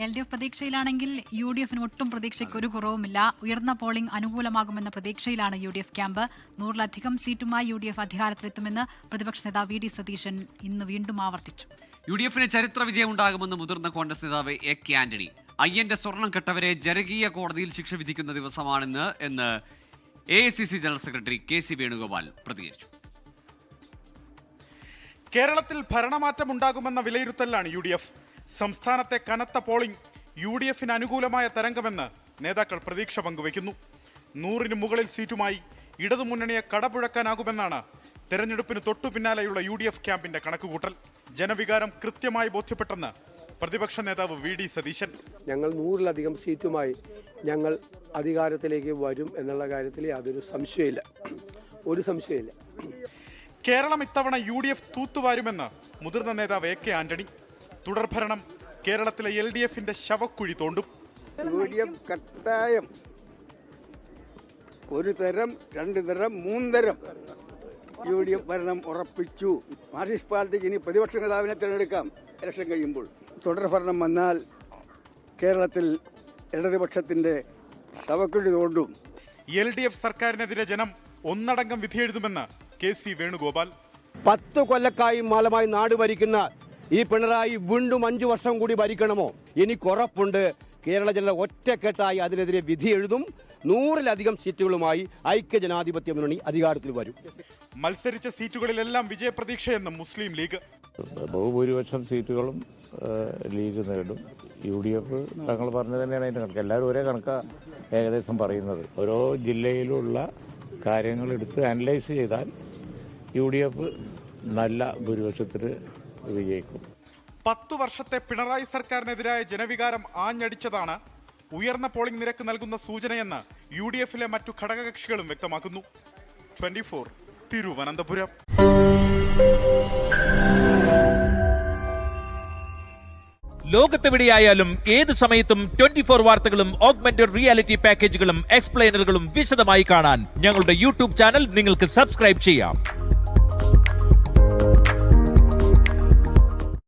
LDF പ്രതീക്ഷയിലാണെങ്കിൽ UDF ഒട്ടും പ്രതീക്ഷയ്ക്ക് ഒരു കുറവുമില്ല. ഉയർന്ന പോളിംഗ് അനുകൂലമാകുമെന്ന പ്രതീക്ഷയിലാണ് UDF ക്യാമ്പ്. 100-ലധികം സീറ്റുമായി UDF അധികാരത്തിലെത്തുമെന്ന് പ്രതിപക്ഷ നേതാവ് VD സതീശൻ ഇന്ന് വീണ്ടും ആവർത്തിച്ചു. UDFന് ചരിത്ര വിജയം ഉണ്ടാകുമെന്ന് മുതിർന്ന കോൺഗ്രസ് നേതാവ് AK ആന്റണി. അയ്യന്റെ സ്വർണം കെട്ടവരെ ജനകീയ കോടതിയിൽ ശിക്ഷ വിധിക്കുന്ന ദിവസമാണെന്ന് AICC general secretary KC Venugopal പ്രതികരിച്ചു. കേരളത്തിൽ ഭരണമാറ്റം ഉണ്ടാകുമെന്ന വിലയിരുത്തലാണ് UDF. സംസ്ഥാനത്തെ കനത്ത പോളിംഗ് UDFന് അനുകൂലമായ തരംഗമെന്ന് നേതാക്കൾ പ്രതീക്ഷ പങ്കുവയ്ക്കുന്നു. 100-ന് മുകളിൽ സീറ്റുമായി ഇടതുമുന്നണിയെ കടപുഴക്കാനാകുമെന്നാണ് തെരഞ്ഞെടുപ്പിന് തൊട്ടു പിന്നാലെയുള്ള UDF ക്യാമ്പിന്റെ കണക്കുകൂട്ടൽ. ജനവികാരം കൃത്യമായി ബോധ്യപ്പെട്ടെന്ന് പ്രതിപക്ഷ നേതാവ് VD സതീശൻ. ഞങ്ങൾ 100-ലധികം സീറ്റുമായി ഞങ്ങൾ അധികാരത്തിലേക്ക് വരും എന്നുള്ള കാര്യത്തിൽ യാതൊരു സംശയമില്ല, ഒരു സംശയമില്ല. കേരളം ഇത്തവണ UDF തൂത്തുവാരുമെന്ന് മുതിർന്ന നേതാവ് AK ആന്റണി. തുടർഭരണം കേരളത്തിലെ LDFന്റെ ശവക്കുഴി തോണ്ടും. UDF കട്ടായം ഒരു തരം, 2 തരം, 3 തരം UDF ഭരണം ഉറപ്പിച്ചു. മാർക്സിസ്റ്റ് പാർട്ടിക്ക് ഇനി പ്രതിപക്ഷ നേതാവിനെ തിരഞ്ഞെടുക്കാം ഇലക്ഷൻ കഴിയുമ്പോൾ. തുടർഭരണം വന്നാൽ കേരളത്തിൽ ഇടതുപക്ഷത്തിന്റെ ശവക്കുഴി തോണ്ടും. LDF സർക്കാരിനെതിരെ ജനം ഒന്നടങ്കം വിധിയെഴുതുമെന്ന് KC വേണുഗോപാൽ. 10 കൊല്ലക്കാലമായി നാട് ഭരിക്കുന്ന ഈ പിണറായി വീണ്ടും 5 വർഷം കൂടി ഭരിക്കണമോ? എനിക്കുറപ്പുണ്ട് കേരള ജനത ഒറ്റക്കെട്ടായി അതിനെതിരെ വിധി എഴുതും. 100-ലധികം സീറ്റുകളുമായി ഐക്യജനാധിപത്യ മുന്നണി അധികാരത്തിൽ വരും. മത്സരിച്ച സീറ്റുകളിലെല്ലാം വിജയപ്രതീക്ഷയെന്ന് മുസ്ലിം ലീഗ്. ബഹുഭൂരിപക്ഷം സീറ്റുകളും ലീഗ് നേടും. UDF തങ്ങൾ പറഞ്ഞു തന്നെയാണ് അതിൻ്റെ കണക്ക്. എല്ലാവരും ഒരേ കണക്കാ ഏകദേശം പറയുന്നത്. ഓരോ ജില്ലയിലുള്ള കാര്യങ്ങൾ എടുത്ത് അനലൈസ് ചെയ്താൽ UDF നല്ല ഭൂരിപക്ഷത്തിൽ വിജയിക്കും. 10 വർഷത്തെ പിണറായി സർക്കാരിനെതിരായ ജനവികാരം ആഞ്ഞടിച്ചതാണ് ഉയർന്ന പോളിംഗ് നിരക്ക് നൽകുന്ന സൂചനയെന്ന് UDFലെ മറ്റു ഘടകകക്ഷികളും വ്യക്തമാക്കുന്നു. 24 തിരുവനന്തപുരം. ലോകത്തെവിടെയായാലും ഏത് സമയത്തും 24 വാർത്തകളും ഓഗ്മെന്റഡ് റിയാലിറ്റി പാക്കേജുകളും എക്സ്പ്ലെയിനറുകളും വിശദമായി കാണാൻ ഞങ്ങളുടെ YouTube ചാനൽ നിങ്ങൾക്ക് സബ്സ്ക്രൈബ് ചെയ്യാം.